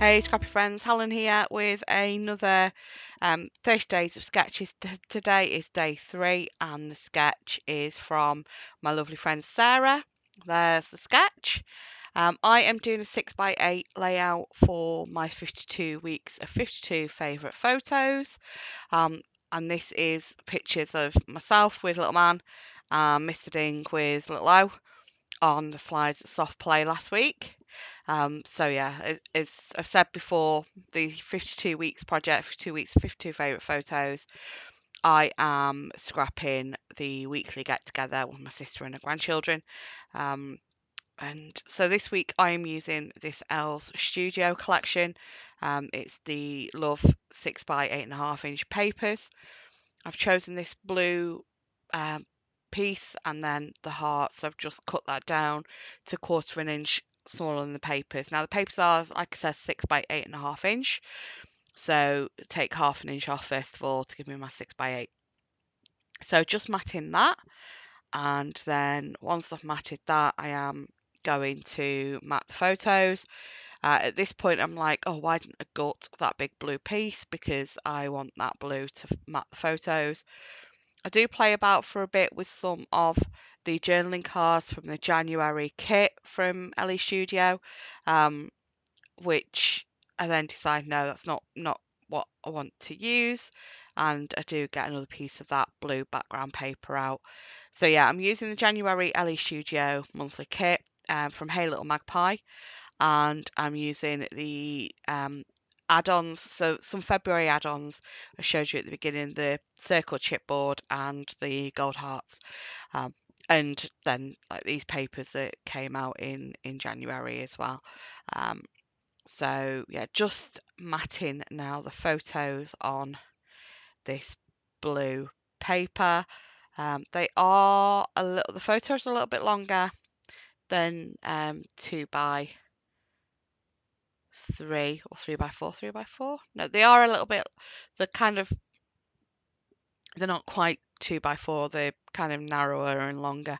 Hey scrappy friends, Helen here with another 30 days of sketches. Today is day 3 and the sketch is from my lovely friend Sarah. There's the sketch. I am doing a 6x8 layout for my 52 weeks of 52 favourite photos. And this is pictures of myself with little man, Mr. Ding with little O on the slides at Soft Play last week. So yeah, as I've said before, the 52 weeks project, 52 weeks, 52 favourite photos, I am scrapping the weekly get together with my sister and her grandchildren. And so this week I am using this Elle's Studio collection. It's the Love 6x8.5 inch papers. I've chosen this blue um, piece and then the hearts. I've just cut that down to 1/4 inch smaller than the papers. Now the papers are, like I said, 6x8.5 inch. So take 1/2 inch off first of all to give me my 6x8. So just matting that, and then once I've matted that, I am going to mat the photos. At this point, I'm like, oh, why didn't I gut that big blue piece? Because I want that blue to mat the photos. I do play about for a bit with some of the journaling cards from the January kit from Elle Studio, which I then decide, no, that's not what I want to use. And I do get another piece of that blue background paper out. So yeah, I'm using the January Elle Studio monthly kit from Hey Little Magpie, and I'm using the add-ons. So some February add-ons I showed you at the beginning, the circle chipboard and the gold hearts. And then like these papers that came out in January as well. So yeah, just matting now the photos on this blue paper. They are the photos are a little bit longer than 2x3 or 3x4. No, they are a little bit, they're not quite 2x4, they're kind of narrower and longer.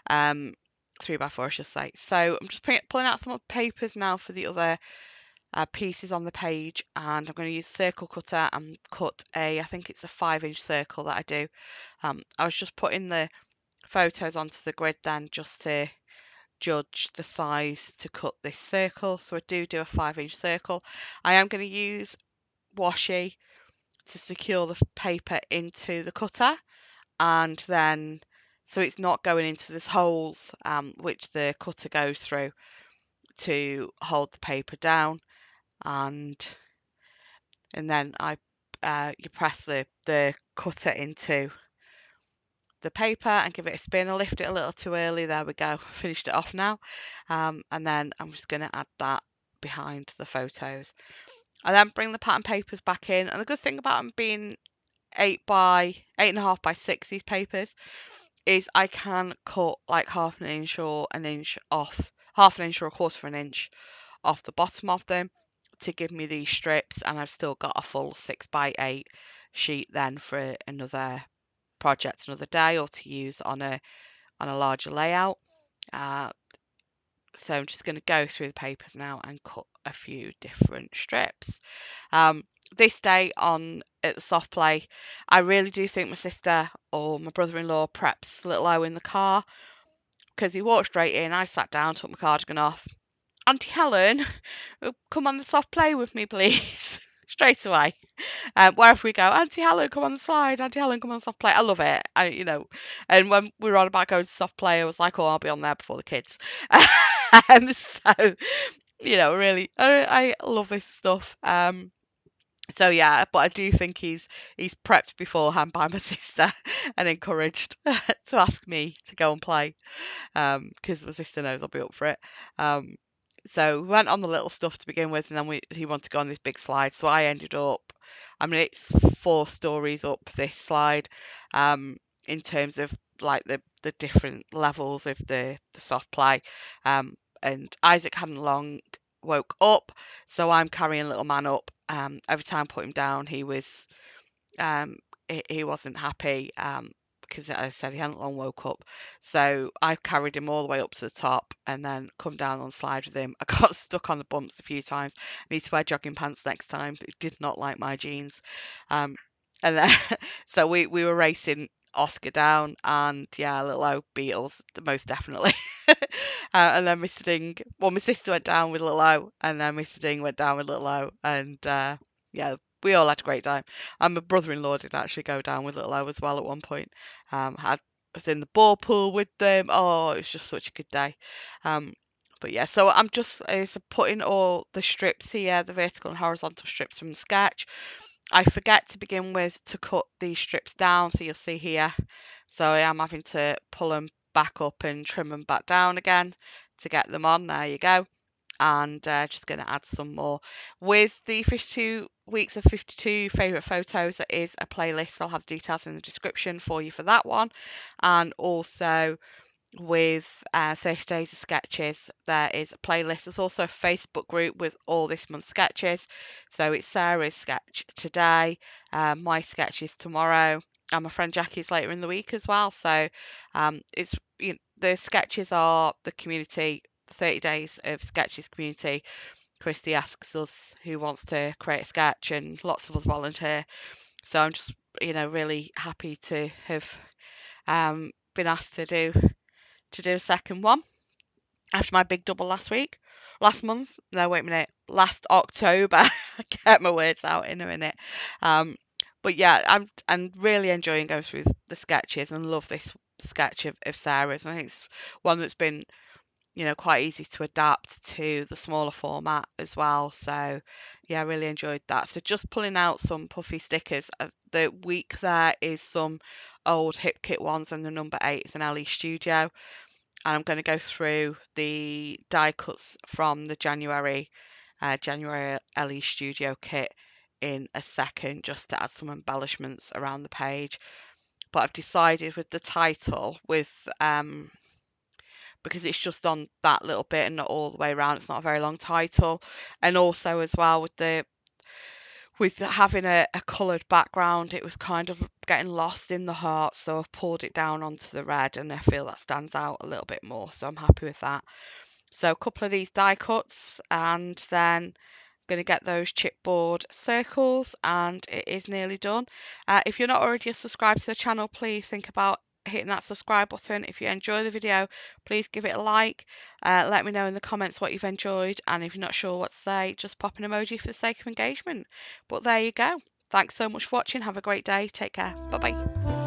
3x4, I should say. So I'm just pulling out some of the papers now for the other pieces on the page, and I'm going to use circle cutter and cut I think it's a 5-inch circle that I do. I was just putting the photos onto the grid then just to judge the size to cut this circle. So I do a 5-inch circle. I am going to use washi to secure the paper into the cutter, and then so it's not going into these holes which the cutter goes through to hold the paper down. And then you press the cutter into the paper and give it a spin. I lift it a little too early. There we go. Finished it off now. And then I'm just going to add that behind the photos. I then bring the pattern papers back in. And the good thing about them being 8.5 by 6, these papers, is I can cut like 1/2 inch or an inch off, 1/2 inch or 1/4 inch off the bottom of them to give me these strips, and I've still got a full 6x8 sheet then for another project another day, or to use on a larger layout. So I'm just going to go through the papers now and cut a few different strips. This day at the Soft Play, I really do think my sister or my brother-in-law preps little O in the car, because he walked straight in. I sat down, took my cardigan off. Auntie Helen, come on the Soft Play with me, please. Straight away. Wherever we go, Auntie Helen, come on the slide. Auntie Helen, come on the Soft Play. I love it. And when we were on about going to Soft Play, I was like, oh, I'll be on there before the kids. So, really, I love this stuff. So yeah, but I do think he's prepped beforehand by my sister and encouraged to ask me to go and play, because my sister knows I'll be up for it. So we went on the little stuff to begin with, and then he wanted to go on this big slide. So I ended up, it's 4 stories up this slide, in terms of like the different levels of the Soft Play. And Isaac hadn't long woke up, so I'm carrying little man up. Every time I put him down, he was he wasn't happy. because I said he hadn't long woke up. So I carried him all the way up to the top and then come down on slide with him. I got stuck on the bumps a few times. I need to wear jogging pants next time. He did not like my jeans. Um, and then so we were racing Oscar down, and yeah, little O Beatles, most definitely. And then my sister went down with little O, and then Mr. Ding went down with little O, and yeah, we all had a great time. And my brother-in-law did actually go down with little O as well at one point. I was in the ball pool with them. Oh, it was just such a good day. But yeah, so I'm just putting all the strips here, the vertical and horizontal strips from the sketch. I forget to begin with to cut these strips down, so you'll see here. So I am having to pull them back up and trim them back down again to get them on. There you go. And just going to add some more. With the 52 weeks of 52 favourite photos, there is a playlist. I'll have details in the description for you for that one. And also with 30 Days of Sketches, there is a playlist. There's also a Facebook group with all this month's sketches. So it's Sarah's sketch today, my sketches tomorrow, and my friend Jackie's later in the week as well. So it's the sketches are the community, 30 Days of Sketches community. Christy asks us who wants to create a sketch, and lots of us volunteer. So I'm just really happy to have been asked to do a second one after my big double last month. No, wait a minute, last October. I get my words out in a minute. But yeah, I'm really enjoying going through the sketches and love this sketch of Sarah's. I think it's one that's been quite easy to adapt to the smaller format as well. So yeah, I really enjoyed that. So just pulling out some puffy stickers. The week there is some old Hip Kit ones, and the number 8 is an Elle Studio. And I'm going to go through the die cuts from the January Elle Studio kit in a second, just to add some embellishments around the page. But I've decided with the title, because it's just on that little bit and not all the way around, it's not a very long title, and also as well with having a coloured background, it was kind of getting lost in the heart, so I've pulled it down onto the red, and I feel that stands out a little bit more, so I'm happy with that. So a couple of these die cuts, and then I'm going to get those chipboard circles, and it is nearly done. If you're not already subscribed to the channel, please think about hitting that subscribe button. If you enjoy the video, please give it a like. Let me know in the comments what you've enjoyed, and if you're not sure what to say, just pop an emoji for the sake of engagement. But there you go. Thanks so much for watching. Have a great day. Take care. Bye bye.